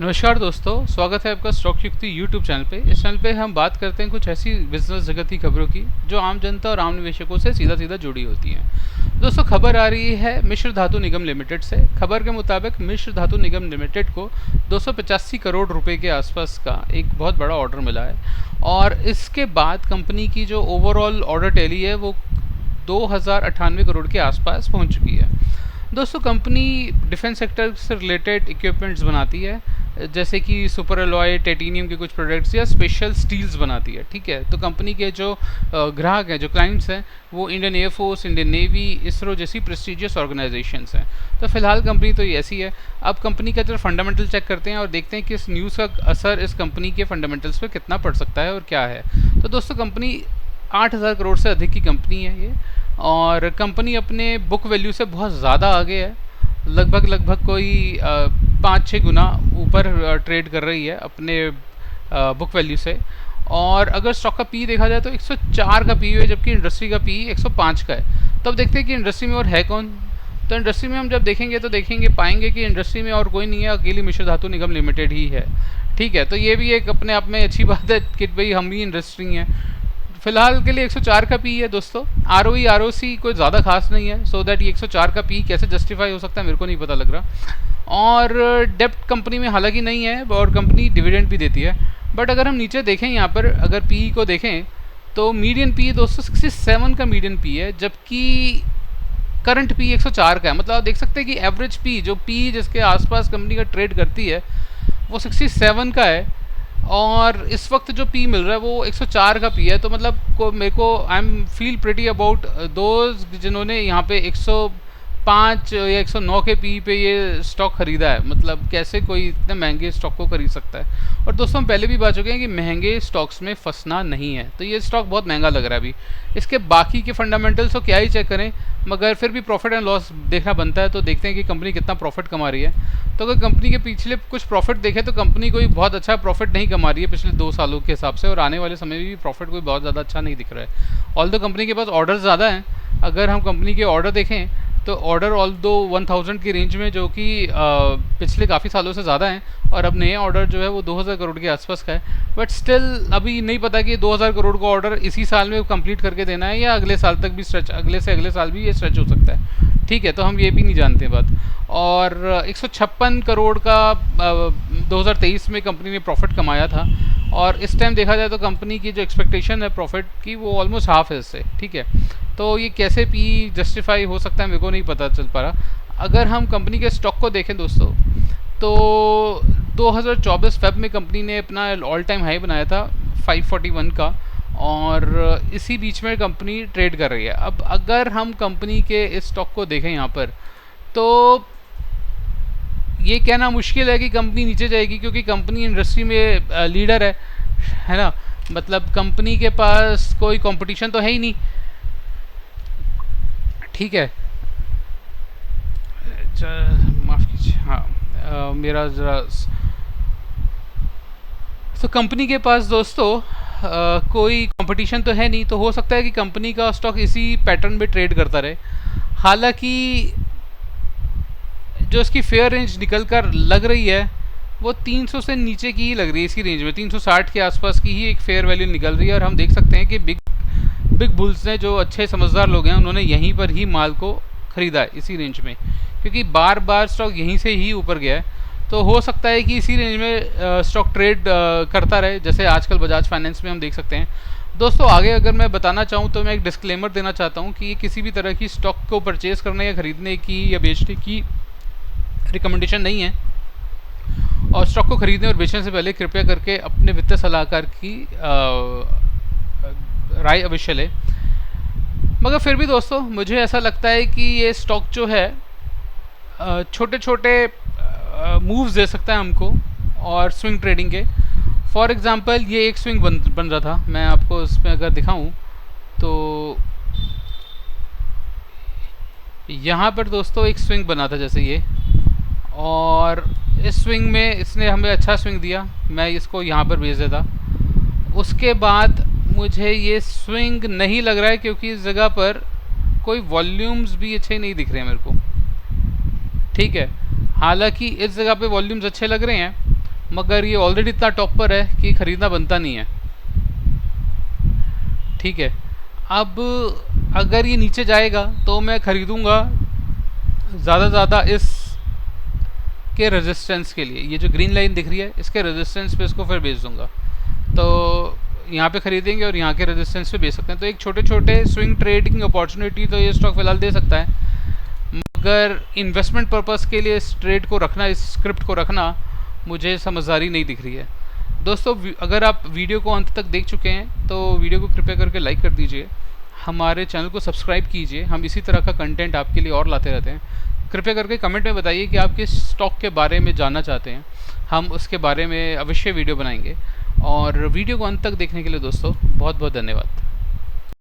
नमस्कार दोस्तों, स्वागत है आपका स्टॉक युक्ति यूट्यूब चैनल पे। इस चैनल पे हम बात करते हैं कुछ ऐसी बिजनेस जगत की खबरों की जो आम जनता और आम निवेशकों से सीधा सीधा जुड़ी होती हैं। दोस्तों, खबर आ रही है मिश्र धातु निगम लिमिटेड से। खबर के मुताबिक मिश्र धातु निगम लिमिटेड को 285 करोड़ रुपए के आसपास का एक बहुत बड़ा ऑर्डर मिला है और इसके बाद कंपनी की जो ओवरऑल ऑर्डर टैली है वो 2098 करोड़ के आसपास पहुंच चुकी है। दोस्तों, कंपनी डिफेंस सेक्टर से रिलेटेड इक्विपमेंट्स बनाती है, जैसे कि सुपर अलॉय, टाइटेनियम के कुछ प्रोडक्ट्स या स्पेशल स्टील्स बनाती है। ठीक है, तो कंपनी के जो ग्राहक हैं, जो क्लाइंट्स हैं, वो Indian air force, Indian navy, ISRO जैसी प्रेस्टिजियस ऑर्गेनाइजेशंस हैं। तो फिलहाल कंपनी तो ये ऐसी है। अब कंपनी का जो फंडामेंटल चेक करते हैं और देखते हैं कि इस न्यूज़ का असर इस कंपनी के फंडामेंटल्स पर कितना पड़ सकता है और क्या है। तो दोस्तों, कंपनी 8,000 करोड़ से अधिक की कंपनी है ये, और कंपनी अपने बुक वैल्यू से बहुत ज़्यादा आगे है। लगभग कोई 5-6 गुना ऊपर ट्रेड कर रही है अपने बुक वैल्यू से। और अगर स्टॉक का पी देखा जाए तो 104 का पी है, जबकि इंडस्ट्री का पी 105 का है। तो अब देखते हैं कि इंडस्ट्री में और है कौन। तो इंडस्ट्री में हम जब देखेंगे तो पाएंगे कि इंडस्ट्री में और कोई नहीं है, अकेली मिश्र धातु निगम लिमिटेड ही है। ठीक है, तो ये भी एक अपने आप में अच्छी बात है कि भाई हम ही इंडस्ट्री हैं। फिलहाल के लिए 104 का पी है दोस्तों। आरओई आरओसी कोई ज़्यादा खास नहीं है, सो दैट ये 104 का पी कैसे जस्टिफाई हो सकता है मेरे को नहीं पता लग रहा। और डेप्ट कंपनी में हालांकि नहीं है और कंपनी डिविडेंड भी देती है। बट अगर हम नीचे देखें यहाँ पर, अगर पी को देखें तो मीडियन पी दोस्तों 67 का मीडियन पी है, जबकि करंट पी 104 का है। मतलब आप देख सकते हैं कि एवरेज पी, जो पी जिसके आसपास कंपनी का ट्रेड करती है, वो 67 का है। और इस वक्त जो पी मिल रहा है वो 104 का पी है। तो मतलब मेरे को I am feel pretty about those जिन्होंने यहाँ पे 105 या 109 के पी पे ये स्टॉक खरीदा है। मतलब कैसे कोई इतने महंगे स्टॉक को खरीद सकता है। और दोस्तों, हम पहले भी बात चुके हैं कि महंगे स्टॉक्स में फंसना नहीं है। तो ये स्टॉक बहुत महंगा लग रहा है अभी। इसके बाकी के फंडामेंटल्स तो क्या ही चेक करें, मगर फिर भी प्रॉफिट एंड लॉस देखना बनता है। तो देखते हैं कि कंपनी कितना प्रॉफिट कमा रही है। तो अगर कंपनी के पिछले कुछ प्रॉफिट देखें तो कंपनी कोई बहुत अच्छा प्रॉफिट नहीं कमा रही है पिछले 2 सालों के हिसाब से, और आने वाले समय में भी प्रॉफिट कोई बहुत ज़्यादा अच्छा नहीं दिख रहा है। ऑल्दो कंपनी के पास ऑर्डर ज़्यादा हैं। अगर हम कंपनी के ऑर्डर देखें तो ऑर्डर ऑल्दो 1000 की रेंज में, जो कि पिछले काफ़ी सालों से ज़्यादा हैं, और अब नए ऑर्डर जो है वो 2000 करोड़ के आसपास का है। बट स्टिल अभी नहीं पता कि 2000 करोड़ का ऑर्डर इसी साल में कंप्लीट करके देना है या अगले साल तक भी स्ट्रेच, अगले से अगले साल भी ये स्ट्रेच हो सकता है। ठीक है, तो हम ये भी नहीं जानते बात। और 156 करोड़ का 2023 में कंपनी ने प्रॉफिट कमाया था, और इस टाइम देखा जाए तो कंपनी की जो एक्सपेक्टेशन है प्रॉफिट की वो ऑलमोस्ट हाफ है इससे। ठीक है, तो ये कैसे पी जस्टिफाई हो सकता है मेरे को नहीं पता चल पा रहा। अगर हम कंपनी के स्टॉक को देखें दोस्तों, तो 2024 फेब में कंपनी ने अपना ऑल टाइम हाई बनाया था 541 का, और इसी बीच में कंपनी ट्रेड कर रही है। अब अगर हम कंपनी के इस स्टॉक को देखें यहाँ पर, तो ये कहना मुश्किल है कि कंपनी नीचे जाएगी, क्योंकि कंपनी इंडस्ट्री में लीडर है ना। मतलब कंपनी के पास कोई कंपटीशन तो है ही नहीं। ठीक है, माफ़ कीजिए, हाँ मेरा ज़रा। तो कंपनी के पास दोस्तों कोई कंपटीशन तो है नहीं, तो हो सकता है कि कंपनी का स्टॉक इसी पैटर्न में ट्रेड करता रहे। हालांकि जो इसकी फेयर रेंज निकल कर लग रही है वो 300 से नीचे की ही लग रही है। इसी रेंज में 360 के आसपास की ही एक फेयर वैल्यू निकल रही है। और हम देख सकते हैं कि बिग बुल्स ने, जो अच्छे समझदार लोग हैं, उन्होंने यहीं पर ही माल को ख़रीदा है इसी रेंज में, क्योंकि बार बार स्टॉक यहीं से ही ऊपर गया है। तो हो सकता है कि इसी रेंज में स्टॉक ट्रेड करता रहे, जैसे आजकल बजाज फाइनेंस में हम देख सकते हैं। दोस्तों, आगे अगर मैं बताना चाहूँ तो मैं एक डिस्क्लेमर देना चाहता हूँ कि ये किसी भी तरह की स्टॉक को परचेज़ करने या ख़रीदने की या बेचने की रिकमेंडेशन नहीं है। और स्टॉक को खरीदने और बेचने से पहले कृपया करके अपने वित्तीय सलाहकार की राय अवश्य लें। मगर फिर भी दोस्तों, मुझे ऐसा लगता है कि ये स्टॉक जो है छोटे छोटे मूव्स दे सकता है हमको, और स्विंग ट्रेडिंग के। फॉर एग्जांपल, ये एक स्विंग बन रहा था। मैं आपको इसमें अगर दिखाऊं तो यहाँ पर दोस्तों एक स्विंग बना था जैसे ये, और इस स्विंग में इसने हमें अच्छा स्विंग दिया, मैं इसको यहाँ पर भेज देता। उसके बाद मुझे ये स्विंग नहीं लग रहा है, क्योंकि इस जगह पर कोई वॉल्यूम्स भी अच्छे नहीं दिख रहे हैं मेरे को। ठीक है, हालांकि इस जगह पे वॉल्यूम्स अच्छे लग रहे हैं, मगर ये ऑलरेडी इतना टॉप पर है कि ख़रीदना बनता नहीं है। ठीक है, अब अगर ये नीचे जाएगा तो मैं ख़रीदूँगा ज़्यादा ज़्यादा इस के रेजिस्टेंस के लिए। ये जो ग्रीन लाइन दिख रही है इसके रेजिस्टेंस पे इसको फिर बेच दूंगा। तो यहाँ पे खरीदेंगे और यहाँ के रेजिस्टेंस पे बेच सकते हैं। तो एक छोटे छोटे स्विंग ट्रेडिंग अपॉर्चुनिटी तो ये स्टॉक फिलहाल दे सकता है, मगर इन्वेस्टमेंट पर्पज़ के लिए इस ट्रेड को रखना, इस स्क्रिप्ट को रखना मुझे समझदारी नहीं दिख रही है। दोस्तों, अगर आप वीडियो को अंत तक देख चुके हैं तो वीडियो को कृपया करके लाइक कर दीजिए, हमारे चैनल को सब्सक्राइब कीजिए। हम इसी तरह का कंटेंट आपके लिए और लाते रहते हैं। कृपया करके कमेंट में बताइए कि आप किस स्टॉक के बारे में जानना चाहते हैं, हम उसके बारे में अवश्य वीडियो बनाएंगे। और वीडियो को अंत तक देखने के लिए दोस्तों बहुत बहुत धन्यवाद।